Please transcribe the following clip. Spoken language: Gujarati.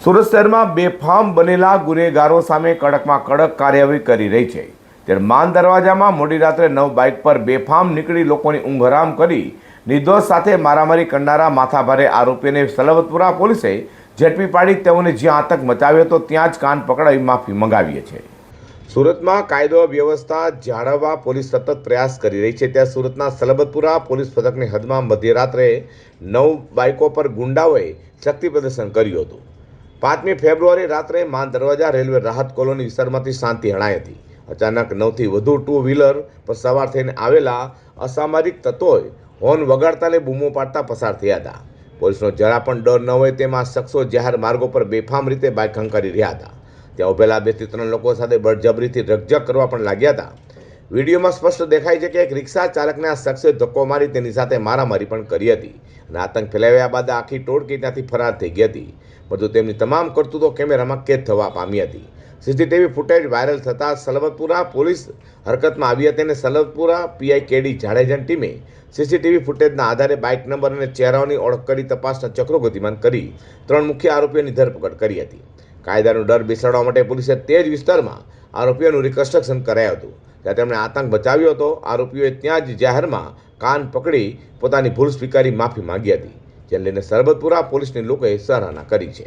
સુરત શહેરમાં બેફામ બનેલા ગુનેગારો સામે કડકમાં કડક કાર્યવાહી કરી રહી છે. ત્યારે માન દરવાજામાં મોડી રાત્રે 9 બાઇક પર બેફામ નીકળી લોકોની ઊંઘ હરામ કરી નિર્દોષ સાથે મારામારી કરનારા માથાભારે આરોપીને સલબતપુરા પોલીસે ઝડપી પાડી તેઓને જ્યાં આતંક મચાવ્યો હતો ત્યાં જ કાન પકડાવી માફી મંગાવી છે. સુરતમાં કાયદો વ્યવસ્થા જાળવવા પોલીસ સતત પ્રયાસ કરી રહી છે. ત્યાં સુરતના સલબતપુરા પોલીસ મથકની હદમાં મધ્યરાત્રે 9 બાઇકો પર ગુંડાઓએ શક્તિ પ્રદર્શન કર્યું હતું. 5મી ફેબ્રુઆરી રાત્રે માન દરવાજા રેલવે રાહત કોલોની વિસ્તારમાંથી શાંતિ હણાઈ હતી. અચાનક 9થી વધુ 2 વ્હીલર પર સવાર થઈને આવેલા અસામરિક તત્વોએ હોર્ન વગાડતા બૂમો પાડતા પસાર થયા હતા. પોલીસનો જરા પણ ડર ન હોય તેમ આ શખ્સો જાહેર માર્ગો પર બેફામ રીતે બાઇક હંકારી રહ્યા હતા. ત્યાં ઉભેલા 2 થી 3 લોકો સાથે બળજબરીથી રકઝક કરવા પણ લાગ્યા હતા. વિડીયોમાં સ્પષ્ટ દેખાય છે કે એક રિક્ષા ચાલકને આ શખ્સે ધક્કો મારી તેની સાથે મારામારી પણ કરી હતી અને આતંક ફેલાવ્યા બાદ આખી ટોળકી ત્યાંથી ફરાર થઈ ગઈ હતી. પરંતુ તેમની તમામ કરતૂતો કેમેરામાં કેદ થવા પામી હતી. સીસીટીવી ફૂટેજ વાયરલ થતાં સલબતપુરા પોલીસ હરકતમાં આવી હતી અને સલબતપુરા પીઆઈ કેડી જાડેજાની ટીમે સીસીટીવી ફૂટેજના આધારે બાઇક નંબર અને ચહેરાઓની ઓળખ કરી તપાસના ચક્રો ગતિમાન કરી 3 મુખ્ય આરોપીઓની ધરપકડ કરી હતી. કાયદાનો ડર બેસાડવા માટે પોલીસે તે જ વિસ્તારમાં આરોપીઓનું રિકન્સ્ટ્રક્શન કરાયું હતું. ત્યાં તેમણે આતંક બચાવ્યો હતો. આરોપીઓએ ત્યાં જ જાહેરમાં કાન પકડી પોતાની ભૂલ સ્વીકારી માફી માંગી હતી, જેને લઈને સલબતપુરા પોલીસની લોકોએ સરાહના કરી છે.